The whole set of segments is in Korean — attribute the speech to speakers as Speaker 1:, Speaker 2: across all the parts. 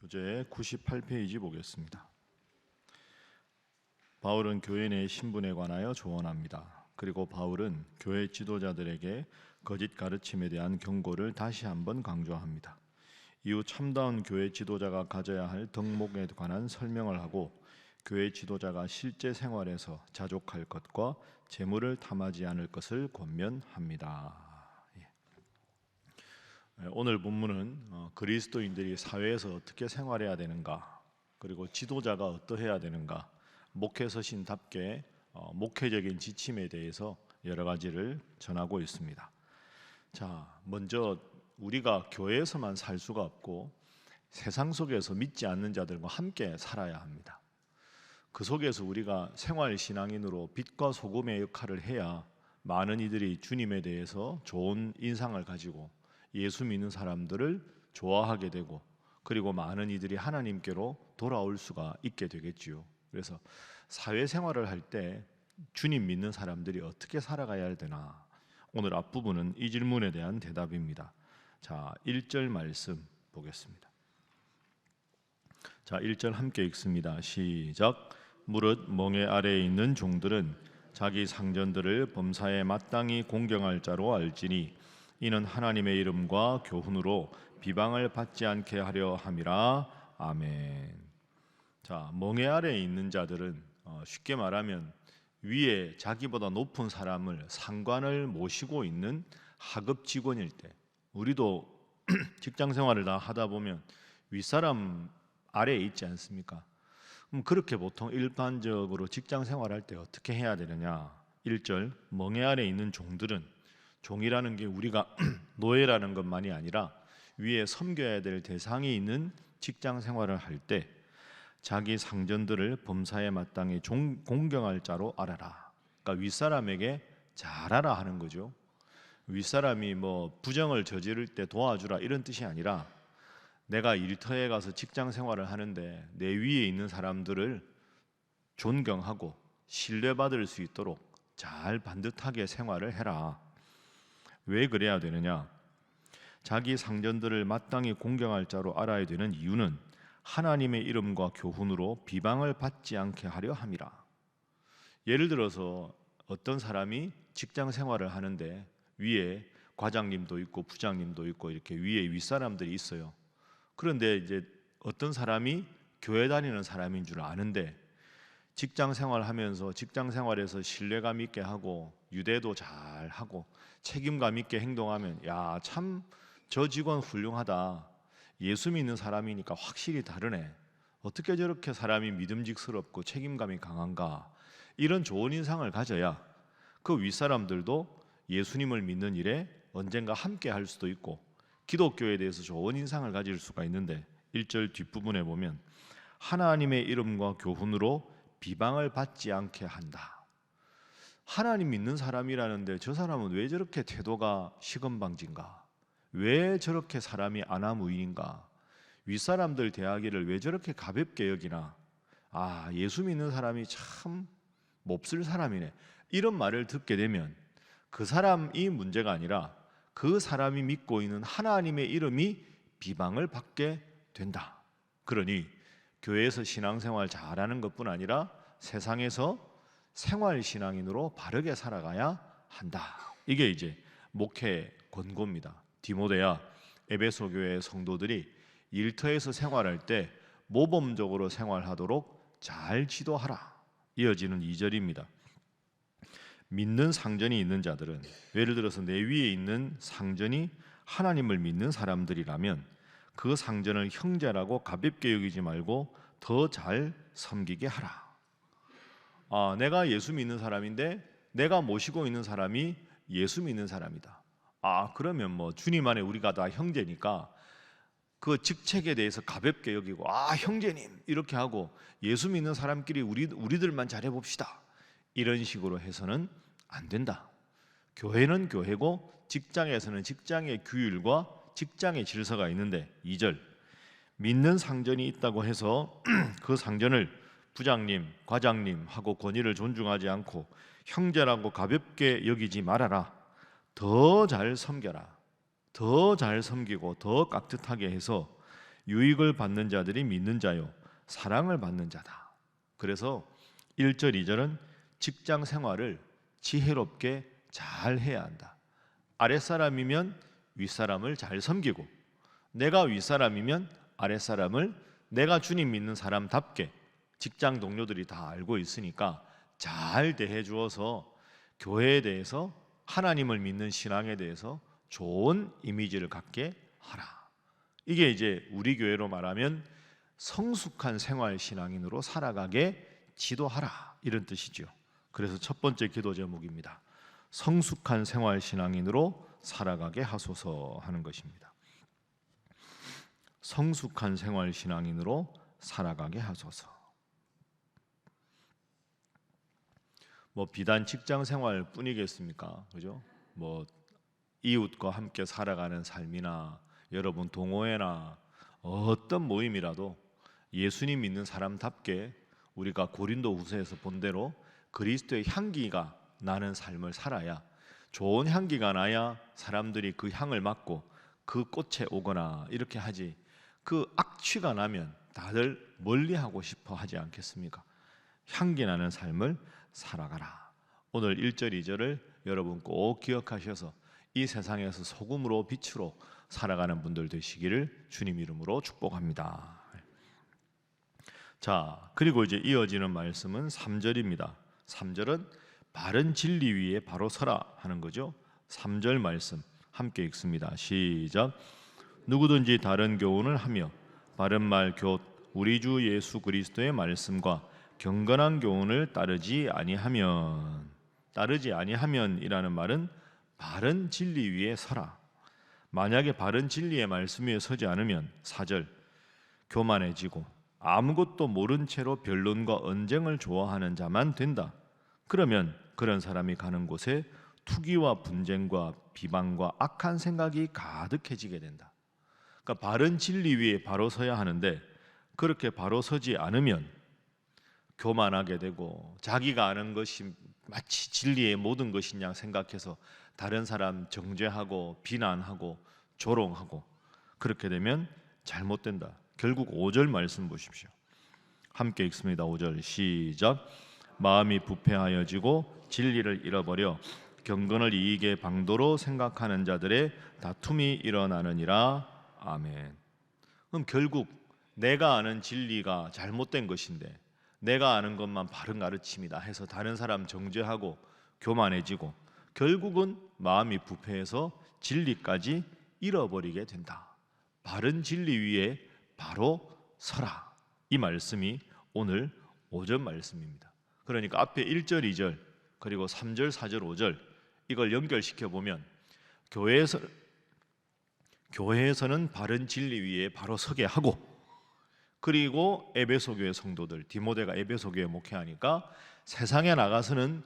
Speaker 1: 교재 98페이지 보겠습니다. 바울은 교회 내 신분에 관하여 조언합니다. 그리고 바울은 교회 지도자들에게 거짓 가르침에 대한 경고를 다시 한번 강조합니다. 이후 참다운 교회 지도자가 가져야 할 덕목에 관한 설명을 하고 교회 지도자가 실제 생활에서 자족할 것과 재물을 탐하지 않을 것을 권면합니다. 오늘 본문은 그리스도인들이 사회에서 어떻게 생활해야 되는가, 그리고 지도자가 어떠해야 되는가, 목회서신답게 목회적인 지침에 대해서 여러 가지를 전하고 있습니다. 자, 먼저 우리가 교회에서만 살 수가 없고 세상 속에서 믿지 않는 자들과 함께 살아야 합니다. 그 속에서 우리가 생활신앙인으로 빛과 소금의 역할을 해야 많은 이들이 주님에 대해서 좋은 인상을 가지고 예수 믿는 사람들을 좋아하게 되고, 그리고 많은 이들이 하나님께로 돌아올 수가 있게 되겠지요. 그래서 사회생활을 할 때 주님 믿는 사람들이 어떻게 살아가야 되나, 오늘 앞부분은 이 질문에 대한 대답입니다. 자, 1절 말씀 보겠습니다. 자, 1절 함께 읽습니다. 시작. 무릇 멍에 아래에 있는 종들은 자기 상전들을 범사에 마땅히 공경할 자로 알지니 이는 하나님의 이름과 교훈으로 비방을 받지 않게 하려 함이라. 아멘. 자, 멍에 아래에 있는 자들은 쉽게 말하면 위에 자기보다 높은 사람을, 상관을 모시고 있는 하급 직원일 때, 우리도 직장 생활을 다 하다 보면 윗사람 아래에 있지 않습니까? 그럼 그렇게 보통 일반적으로 직장 생활할 때 어떻게 해야 되느냐? 1절, 멍에 아래에 있는 종들은, 종이라는 게 우리가 노예라는 것만이 아니라 위에 섬겨야 될 대상이 있는 직장 생활을 할 때 자기 상전들을 범사에 마땅히 공경할 자로 알아라. 그러니까 윗사람에게 잘하라 하는 거죠. 윗사람이 뭐 부정을 저지를 때 도와주라 이런 뜻이 아니라, 내가 일터에 가서 직장 생활을 하는데 내 위에 있는 사람들을 존경하고 신뢰받을 수 있도록 잘 반듯하게 생활을 해라. 왜 그래야 되느냐? 자기 상전들을 마땅히 공경할 자로 알아야 되는 이유는 하나님의 이름과 교훈으로 비방을 받지 않게 하려 함이라. 예를 들어서 어떤 사람이 직장 생활을 하는데 위에 과장님도 있고 부장님도 있고 이렇게 위에 윗사람들이 있어요. 그런데 이제 어떤 사람이 교회 다니는 사람인 줄 아는데 직장 생활하면서 직장 생활에서 신뢰감 있게 하고 유대도 잘 하고 책임감 있게 행동하면, 야, 참 저 직원 훌륭하다, 예수 믿는 사람이니까 확실히 다르네, 어떻게 저렇게 사람이 믿음직스럽고 책임감이 강한가, 이런 좋은 인상을 가져야 그 윗사람들도 예수님을 믿는 일에 언젠가 함께 할 수도 있고 기독교에 대해서 좋은 인상을 가질 수가 있는데, 1절 뒷부분에 보면 하나님의 이름과 교훈으로 비방을 받지 않게 한다. 하나님 믿는 사람이라는데 저 사람은 왜 저렇게 태도가 시건방진가, 왜 저렇게 사람이 안하무인인가, 윗사람들 대하기를 왜 저렇게 가볍게 여기나, 아, 예수 믿는 사람이 참 몹쓸 사람이네, 이런 말을 듣게 되면 그 사람이 문제가 아니라 그 사람이 믿고 있는 하나님의 이름이 비방을 받게 된다. 그러니 교회에서 신앙생활 잘하는 것뿐 아니라 세상에서 생활신앙인으로 바르게 살아가야 한다. 이게 이제 목회 권고입니다. 디모데야, 에베소 교회 성도들이 일터에서 생활할 때 모범적으로 생활하도록 잘 지도하라. 이어지는 2절입니다. 믿는 상전이 있는 자들은, 예를 들어서 내 위에 있는 상전이 하나님을 믿는 사람들이라면 그 상전을 형제라고 가볍게 여기지 말고 더 잘 섬기게 하라. 아, 내가 예수 믿는 사람인데 내가 모시고 있는 사람이 예수 믿는 사람이다. 아, 그러면 뭐 주님 안에 우리가 다 형제니까 그 직책에 대해서 가볍게 여기고, 아, 형제님 이렇게 하고 예수 믿는 사람끼리 우리들만 잘해봅시다, 이런 식으로 해서는 안 된다. 교회는 교회고 직장에서는 직장의 규율과 직장의 질서가 있는데, 2절, 믿는 상전이 있다고 해서 그 상전을 부장님, 과장님 하고 권위를 존중하지 않고 형제라고 가볍게 여기지 말아라. 더 잘 섬겨라. 더 잘 섬기고 더 깍듯하게 해서 유익을 받는 자들이 믿는 자요 사랑을 받는 자다. 그래서 1절 2절은 직장 생활을 지혜롭게 잘 해야 한다. 아랫사람이면 윗사람을 잘 섬기고, 내가 윗사람이면 아랫사람을 내가 주님 믿는 사람답게, 직장 동료들이 다 알고 있으니까 잘 대해 주어서 교회에 대해서, 하나님을 믿는 신앙에 대해서 좋은 이미지를 갖게 하라. 이게 이제 우리 교회로 말하면 성숙한 생활 신앙인으로 살아가게 지도하라, 이런 뜻이죠. 그래서 첫 번째 기도 제목입니다. 성숙한 생활 신앙인으로 살아가게 하소서 하는 것입니다. 성숙한 생활 신앙인으로 살아가게 하소서. 비단 직장 생활뿐이겠습니까? 그죠? 이웃과 함께 살아가는 삶이나 여러분 동호회나 어떤 모임이라도 예수님 믿는 사람답게 우리가 고린도후서에서 본 대로 그리스도의 향기가 나는 삶을 살아야, 좋은 향기가 나야 사람들이 그 향을 맡고 그 꽃에 오거나 이렇게 하지, 그 악취가 나면 다들 멀리하고 싶어 하지 않겠습니까? 향기 나는 삶을 살아가라. 오늘 1절 2절을 여러분 꼭 기억하셔서 이 세상에서 소금으로 빛으로 살아가는 분들 되시기를 주님 이름으로 축복합니다. 자, 그리고 이제 이어지는 말씀은 3절입니다. 3절은 바른 진리 위에 바로 서라 하는 거죠. 3절 말씀 함께 읽습니다. 시작. 누구든지 다른 교훈을 하며 바른 말 곧 우리 주 예수 그리스도의 말씀과 경건한 교훈을 따르지 아니하면이라는 말은 바른 진리 위에 서라. 만약에 바른 진리의 말씀 위에 서지 않으면 4절 교만해지고 아무것도 모른 채로 변론과 언쟁을 좋아하는 자만 된다. 그러면 그런 사람이 가는 곳에 투기와 분쟁과 비방과 악한 생각이 가득해지게 된다. 그러니까 바른 진리 위에 바로 서야 하는데 그렇게 바로 서지 않으면 교만하게 되고 자기가 아는 것이 마치 진리의 모든 것인 양 생각해서 다른 사람 정죄하고 비난하고 조롱하고, 그렇게 되면 잘못된다. 결국 5절 말씀 보십시오. 함께 읽습니다. 5절 시작. 마음이 부패하여지고 진리를 잃어버려 경건을 이익의 방도로 생각하는 자들의 다툼이 일어나느니라. 아멘. 그럼 결국 내가 아는 진리가 잘못된 것인데 내가 아는 것만 바른 가르침이다 해서 다른 사람 정죄하고 교만해지고 결국은 마음이 부패해서 진리까지 잃어버리게 된다. 바른 진리 위에 바로 서라. 이 말씀이 오늘 5절 말씀입니다. 그러니까 앞에 1절, 2절 그리고 3절, 4절, 5절 이걸 연결시켜 보면 교회에서는 바른 진리 위에 바로 서게 하고, 그리고 에베소 교회 성도들, 디모데가 에베소 교회 목회하니까 세상에 나가서는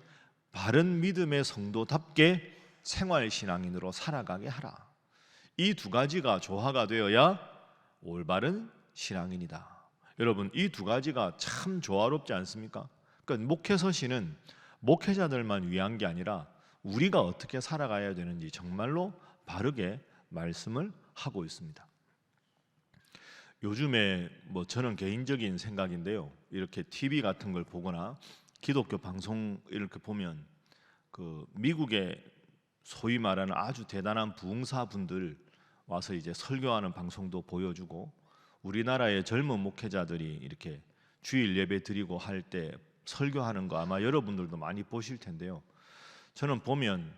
Speaker 1: 바른 믿음의 성도답게 생활신앙인으로 살아가게 하라. 이 두 가지가 조화가 되어야 올바른 신앙인이다. 여러분, 이 두 가지가 참 조화롭지 않습니까? 그러니까 목회서신은 목회자들만 위한 게 아니라 우리가 어떻게 살아가야 되는지 정말로 바르게 말씀을 하고 있습니다. 요즘에 저는 개인적인 생각인데요, 이렇게 TV 같은 걸 보거나 기독교 방송 이렇게 보면 그 미국의 소위 말하는 아주 대단한 부흥사분들 와서 이제 설교하는 방송도 보여주고, 우리나라의 젊은 목회자들이 이렇게 주일 예배 드리고 할 때 설교하는 거 아마 여러분들도 많이 보실 텐데요. 저는 보면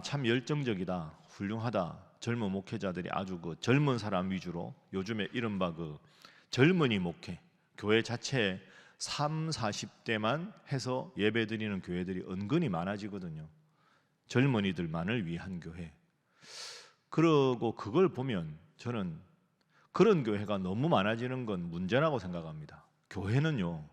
Speaker 1: 참 열정적이다, 훌륭하다. 젊은 목회자들이 아주 그 젊은 사람 위주로, 요즘에 이른바 그 젊은이 목회, 교회 자체에 30, 40대만 해서 예배 드리는 교회들이 은근히 많아지거든요. 젊은이들만을 위한 교회. 그러고 그걸 보면 저는 그런 교회가 너무 많아지는 건 문제라고 생각합니다. 교회는요,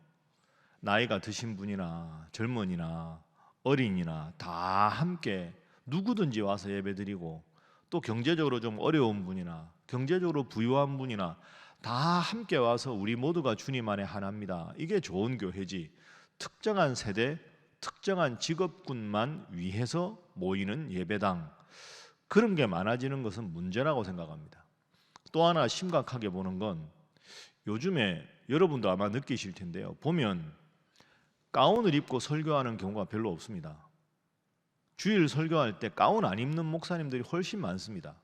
Speaker 1: 나이가 드신 분이나 젊은이나 어린이나 다 함께 누구든지 와서 예배드리고, 또 경제적으로 좀 어려운 분이나 경제적으로 부유한 분이나 다 함께 와서 우리 모두가 주님 안에 하나입니다. 이게 좋은 교회지, 특정한 세대, 특정한 직업군만 위해서 모이는 예배당, 그런 게 많아지는 것은 문제라고 생각합니다. 또 하나 심각하게 보는 건 요즘에 여러분도 아마 느끼실 텐데요. 보면 가운을 입고 설교하는 경우가 별로 없습니다. 주일 설교할 때 가운 안 입는 목사님들이 훨씬 많습니다.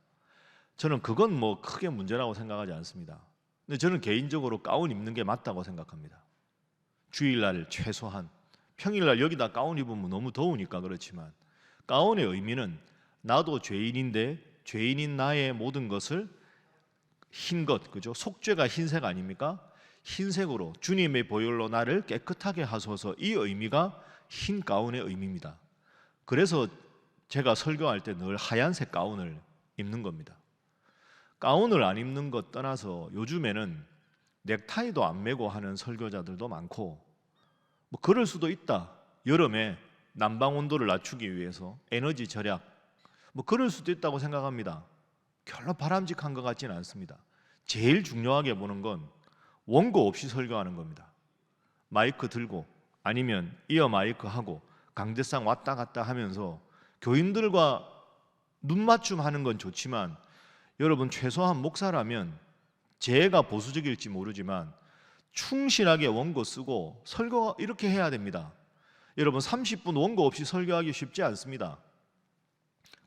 Speaker 1: 저는 그건 뭐 크게 문제라고 생각하지 않습니다. 근데 저는 개인적으로 가운 입는 게 맞다고 생각합니다. 주일날 최소한, 평일날 여기다 가운 입으면 너무 더우니까 그렇지만 가운의 의미는 나도 죄인인데 죄인인 나의 모든 것을 흰 것, 그죠? 속죄가 흰색 아닙니까? 흰색으로 주님의 보혈로 나를 깨끗하게 하소서, 이 의미가 흰 가운의 의미입니다. 그래서 제가 설교할 때 늘 하얀색 가운을 입는 겁니다. 가운을 안 입는 것 떠나서 요즘에는 넥타이도 안 매고 하는 설교자들도 많고, 뭐 그럴 수도 있다. 여름에 난방 온도를 낮추기 위해서 에너지 절약, 뭐 그럴 수도 있다고 생각합니다. 별로 바람직한 것 같지는 않습니다. 제일 중요하게 보는 건 원고 없이 설교하는 겁니다. 마이크 들고 아니면 이어 마이크 하고 강대상 왔다 갔다 하면서 교인들과 눈맞춤 하는 건 좋지만, 여러분 최소한 목사라면 제가 보수적일지 모르지만 충실하게 원고 쓰고 설교 이렇게 해야 됩니다. 여러분 30분 원고 없이 설교하기 쉽지 않습니다.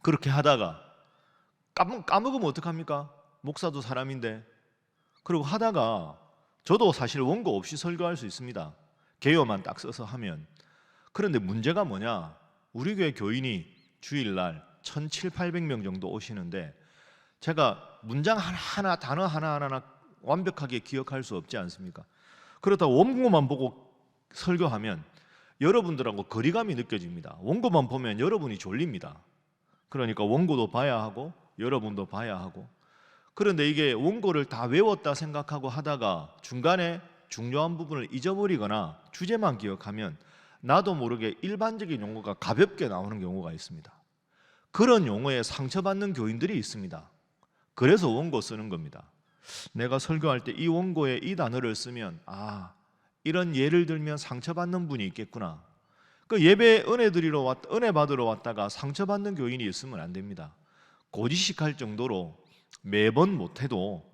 Speaker 1: 그렇게 하다가 까먹으면 어떡합니까? 목사도 사람인데. 그리고 하다가 저도 사실 원고 없이 설교할 수 있습니다. 개요만 딱 써서 하면. 그런데 문제가 뭐냐? 우리 교회 교인이 주일날 1,700~800명 정도 오시는데 제가 문장 하나하나 단어 하나하나 완벽하게 기억할 수 없지 않습니까? 그렇다고 원고만 보고 설교하면 여러분들하고 거리감이 느껴집니다. 원고만 보면 여러분이 졸립니다. 그러니까 원고도 봐야 하고 여러분도 봐야 하고. 그런데 이게 원고를 다 외웠다 생각하고 하다가 중간에 중요한 부분을 잊어버리거나 주제만 기억하면 나도 모르게 일반적인 용어가 가볍게 나오는 경우가 있습니다. 그런 용어에 상처받는 교인들이 있습니다. 그래서 원고 쓰는 겁니다. 내가 설교할 때 이 원고에 이 단어를 쓰면 이런 예를 들면 상처받는 분이 있겠구나. 그 예배 은혜 받으러 왔다가 상처받는 교인이 있으면 안 됩니다. 고지식할 정도로 매번 못해도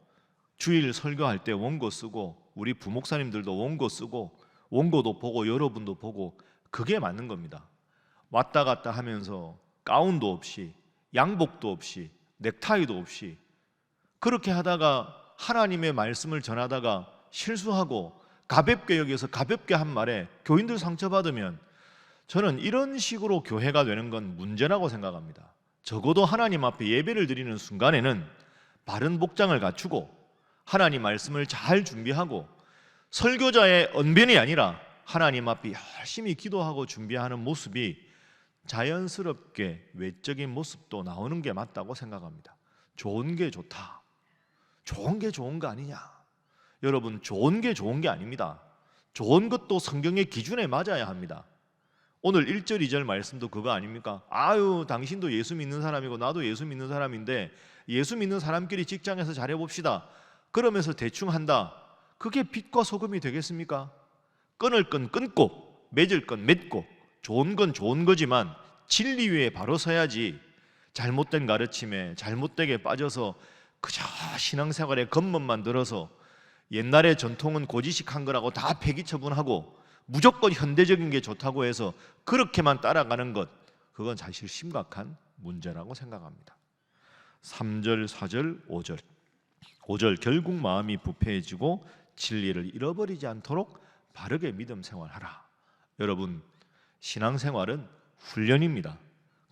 Speaker 1: 주일 설교할 때 원고 쓰고, 우리 부목사님들도 원고 쓰고 원고도 보고 여러분도 보고, 그게 맞는 겁니다. 왔다 갔다 하면서 가운도 없이 양복도 없이 넥타이도 없이 그렇게 하다가 하나님의 말씀을 전하다가 실수하고 가볍게 여기서 가볍게 한 말에 교인들 상처받으면 저는 이런 식으로 교회가 되는 건 문제라고 생각합니다. 적어도 하나님 앞에 예배를 드리는 순간에는 바른 복장을 갖추고 하나님 말씀을 잘 준비하고 설교자의 언변이 아니라 하나님 앞에 열심히 기도하고 준비하는 모습이 자연스럽게 외적인 모습도 나오는 게 맞다고 생각합니다. 좋은 게 좋다. 좋은 게 좋은 거 아니냐? 여러분, 좋은 게 좋은 게 아닙니다. 좋은 것도 성경의 기준에 맞아야 합니다. 오늘 1절 2절 말씀도 그거 아닙니까? 당신도 예수 믿는 사람이고 나도 예수 믿는 사람인데 예수 믿는 사람끼리 직장에서 잘해봅시다. 그러면서 대충 한다. 그게 빛과 소금이 되겠습니까? 끊을 건 끊고 맺을 건 맺고 좋은 건 좋은 거지만 진리 위에 바로 서야지, 잘못된 가르침에 잘못되게 빠져서 그저 신앙생활의 겉멋만 들어서 옛날의 전통은 고지식한 거라고 다 폐기 처분하고 무조건 현대적인 게 좋다고 해서 그렇게만 따라가는 것, 그건 사실 심각한 문제라고 생각합니다. 3절, 4절, 5절 5절 결국 마음이 부패해지고 진리를 잃어버리지 않도록 바르게 믿음 생활하라. 여러분, 신앙생활은 훈련입니다.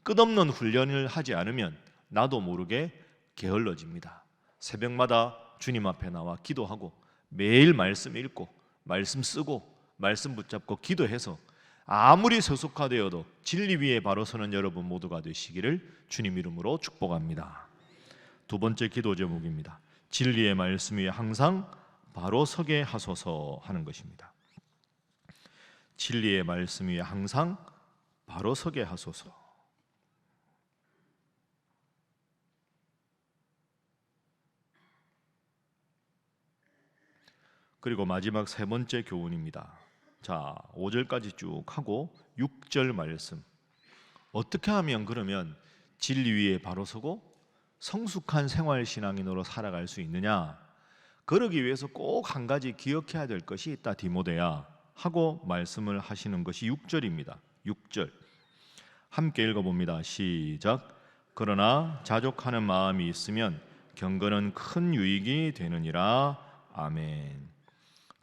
Speaker 1: 끝없는 훈련을 하지 않으면 나도 모르게 게을러집니다. 새벽마다 주님 앞에 나와 기도하고 매일 말씀 읽고 말씀 쓰고 말씀 붙잡고 기도해서 아무리 소속화되어도 진리 위에 바로 서는 여러분 모두가 되시기를 주님 이름으로 축복합니다. 두 번째 기도 제목입니다. 진리의 말씀 위에 항상 바로 서게 하소서 하는 것입니다. 진리의 말씀 위에 항상 바로 서게 하소서. 그리고 마지막 세 번째 교훈입니다. 자, 5절까지 쭉 하고 6절 말씀. 어떻게 하면 그러면 진리 위에 바로 서고 성숙한 생활 신앙인으로 살아갈 수 있느냐? 그러기 위해서 꼭 한 가지 기억해야 될 것이 있다, 디모데야 하고 말씀을 하시는 것이 6절입니다. 6절 함께 읽어봅니다. 시작. 그러나 자족하는 마음이 있으면 경건은 큰 유익이 되느니라. 아멘.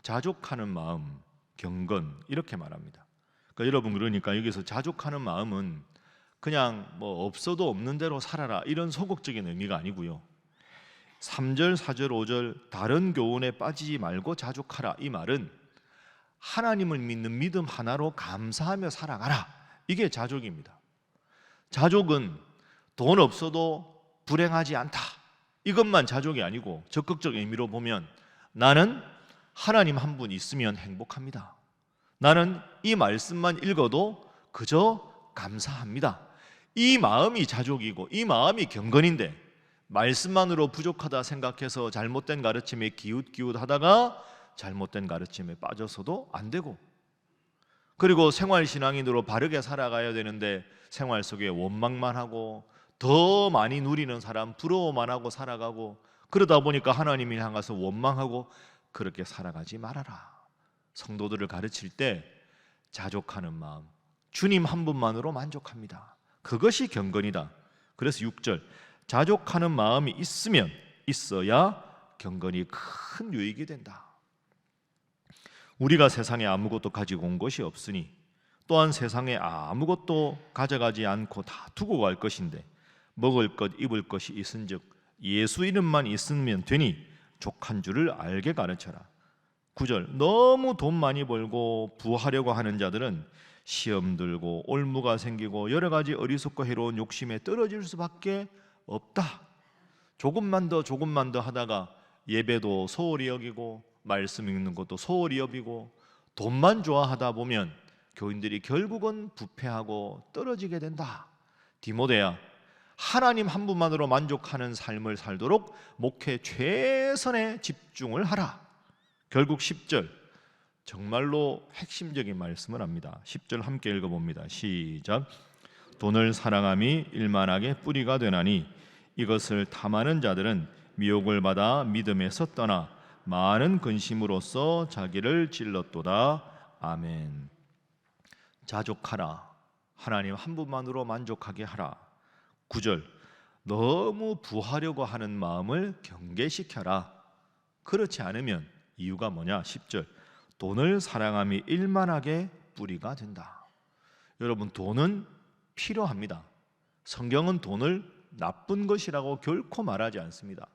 Speaker 1: 자족하는 마음, 경건 이렇게 말합니다. 그러니까 여러분, 그러니까 여기서 자족하는 마음은 그냥 뭐 없어도 없는 대로 살아라 이런 소극적인 의미가 아니고요. 3절, 4절, 5절 다른 교훈에 빠지지 말고 자족하라, 이 말은 하나님을 믿는 믿음 하나로 감사하며 살아가라, 이게 자족입니다. 자족은 돈 없어도 불행하지 않다, 이것만 자족이 아니고 적극적 의미로 보면 나는 하나님 한 분 있으면 행복합니다. 나는 이 말씀만 읽어도 그저 감사합니다. 이 마음이 자족이고 이 마음이 경건인데, 말씀만으로 부족하다 생각해서 잘못된 가르침에 기웃기웃하다가 잘못된 가르침에 빠져서도 안 되고, 그리고 생활신앙인으로 바르게 살아가야 되는데 생활 속에 원망만 하고 더 많이 누리는 사람 부러워만 하고 살아가고, 그러다 보니까 하나님을 향해서 원망하고, 그렇게 살아가지 말아라. 성도들을 가르칠 때 자족하는 마음, 주님 한 분만으로 만족합니다. 그것이 경건이다. 그래서 6절 자족하는 마음이 있어야 경건이 큰 유익이 된다. 우리가 세상에 아무것도 가지고 온 것이 없으니 또한 세상에 아무것도 가져가지 않고 다 두고 갈 것인데 먹을 것 입을 것이 있은즉 예수 이름만 있으면 되니 족한 줄을 알게 가르쳐라. 9절 너무 돈 많이 벌고 부하려고 하는 자들은 시험 들고 올무가 생기고 여러 가지 어리석고 해로운 욕심에 떨어질 수밖에 없다. 조금만 더 하다가 예배도 소홀히 여기고 말씀 읽는 것도 소홀히 여기고 돈만 좋아하다 보면 교인들이 결국은 부패하고 떨어지게 된다. 디모데야, 하나님 한 분만으로 만족하는 삶을 살도록 목회 최선의 집중을 하라. 결국 10절 정말로 핵심적인 말씀을 합니다. 10절 함께 읽어봅니다. 시작. 돈을 사랑함이 일만하게 뿌리가 되나니 이것을 탐하는 자들은 미혹을 받아 믿음에서 떠나 많은 근심으로써 자기를 찔렀도다. 아멘. 자족하라. 하나님 한 분만으로 만족하게 하라. 9절 너무 부하려고 하는 마음을 경계시켜라. 그렇지 않으면 이유가 뭐냐? 10절 돈을 사랑함이 일만하게 뿌리가 된다. 여러분, 돈은 필요합니다. 성경은 돈을 나쁜 것이라고 결코 말하지 않습니다.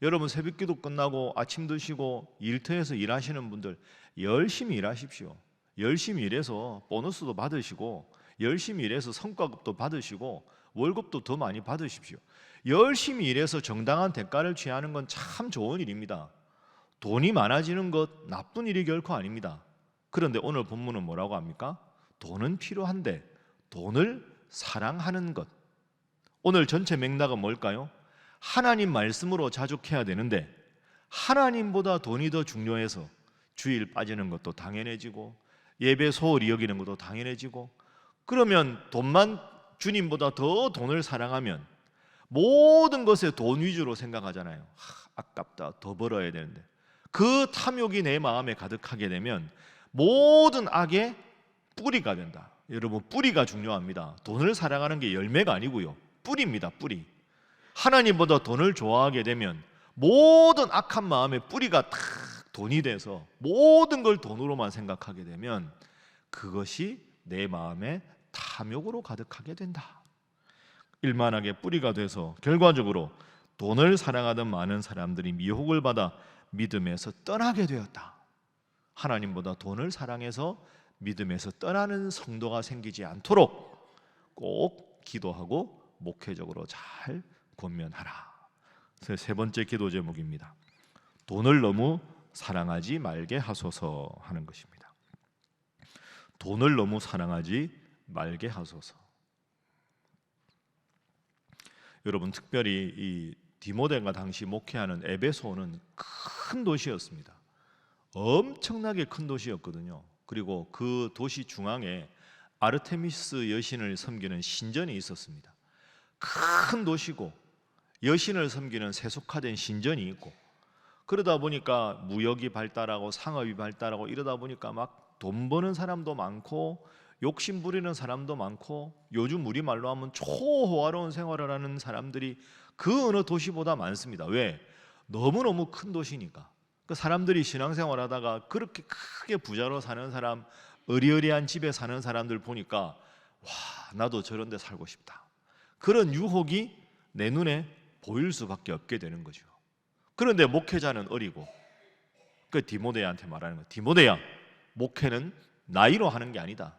Speaker 1: 여러분, 새벽기도 끝나고 아침 드시고 일터에서 일하시는 분들 열심히 일하십시오. 열심히 일해서 보너스도 받으시고 열심히 일해서 성과급도 받으시고 월급도 더 많이 받으십시오. 열심히 일해서 정당한 대가를 취하는 건 참 좋은 일입니다. 돈이 많아지는 것 나쁜 일이 결코 아닙니다. 그런데 오늘 본문은 뭐라고 합니까? 돈은 필요한데 돈을 사랑하는 것. 오늘 전체 맥락은 뭘까요? 하나님 말씀으로 자족해야 되는데 하나님보다 돈이 더 중요해서 주일 빠지는 것도 당연해지고 예배 소홀히 여기는 것도 당연해지고, 그러면 돈만 주님보다 더 돈을 사랑하면 모든 것에 돈 위주로 생각하잖아요. 아깝다, 더 벌어야 되는데. 그 탐욕이 내 마음에 가득하게 되면 모든 악의 뿌리가 된다. 여러분, 뿌리가 중요합니다. 돈을 사랑하는 게 열매가 아니고요, 뿌리입니다. 뿌리. 하나님보다 돈을 좋아하게 되면 모든 악한 마음의 뿌리가 탁 돈이 돼서 모든 걸 돈으로만 생각하게 되면 그것이 내 마음에 탐욕으로 가득하게 된다. 일만하게 뿌리가 돼서 결과적으로 돈을 사랑하던 많은 사람들이 미혹을 받아 믿음에서 떠나게 되었다. 하나님보다 돈을 사랑해서 믿음에서 떠나는 성도가 생기지 않도록 꼭 기도하고 목회적으로 잘 권면하라. 세 번째 기도 제목입니다. 돈을 너무 사랑하지 말게 하소서 하는 것입니다. 돈을 너무 사랑하지 말게 하소서. 여러분, 특별히 이 디모데가 당시 목회하는 에베소는 큰 도시였습니다. 엄청나게 큰 도시였거든요. 그리고 그 도시 중앙에 아르테미스 여신을 섬기는 신전이 있었습니다. 큰 도시고 여신을 섬기는 세속화된 신전이 있고, 그러다 보니까 무역이 발달하고 상업이 발달하고 이러다 보니까 막 돈 버는 사람도 많고 욕심 부리는 사람도 많고, 요즘 우리말로 하면 초호화로운 생활을 하는 사람들이 그 어느 도시보다 많습니다. 왜? 너무너무 큰 도시니까. 그 사람들이 신앙생활 하다가 그렇게 크게 부자로 사는 사람, 어리어리한 집에 사는 사람들 보니까 와, 나도 저런 데 살고 싶다. 그런 유혹이 내 눈에 보일 수밖에 없게 되는 거죠. 그런데 목회자는 어리고, 그 디모데한테 말하는 거예요. 디모데야, 목회는 나이로 하는 게 아니다.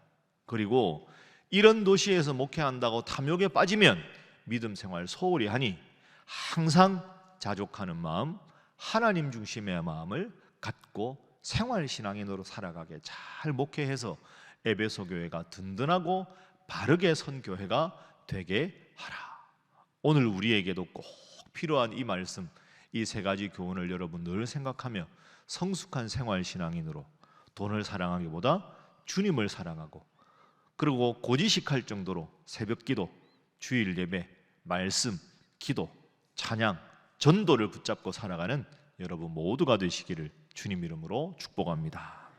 Speaker 1: 그리고 이런 도시에서 목회한다고 탐욕에 빠지면 믿음 생활 소홀히 하니 항상 자족하는 마음, 하나님 중심의 마음을 갖고 생활신앙인으로 살아가게 잘 목회해서 에베소 교회가 든든하고 바르게 선 교회가 되게 하라. 오늘 우리에게도 꼭 필요한 이 말씀, 이 세 가지 교훈을 여러분 늘 생각하며 성숙한 생활신앙인으로 돈을 사랑하기보다 주님을 사랑하고, 그리고 고지식할 정도로 새벽기도, 주일 예배, 말씀, 기도, 찬양, 전도를 붙잡고 살아가는 여러분 모두가 되시기를 주님 이름으로 축복합니다.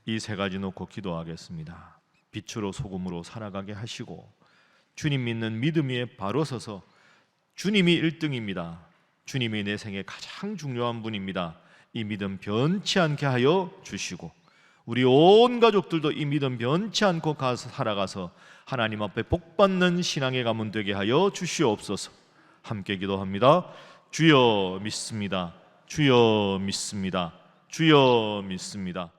Speaker 1: 이 세 가지 놓고 기도하겠습니다. 빛으로 소금으로 살아가게 하시고, 주님 믿는 믿음 위에 바로 서서 주님이 1등입니다. 주님이 내 생에 가장 중요한 분입니다. 이 믿음 변치 않게 하여 주시고, 우리 온 가족들도 이 믿음 변치 않고 살아가서 하나님 앞에 복받는 신앙의 가문 되게 하여 주시옵소서. 함께 기도합니다. 주여 믿습니다. 주여 믿습니다. 주여 믿습니다.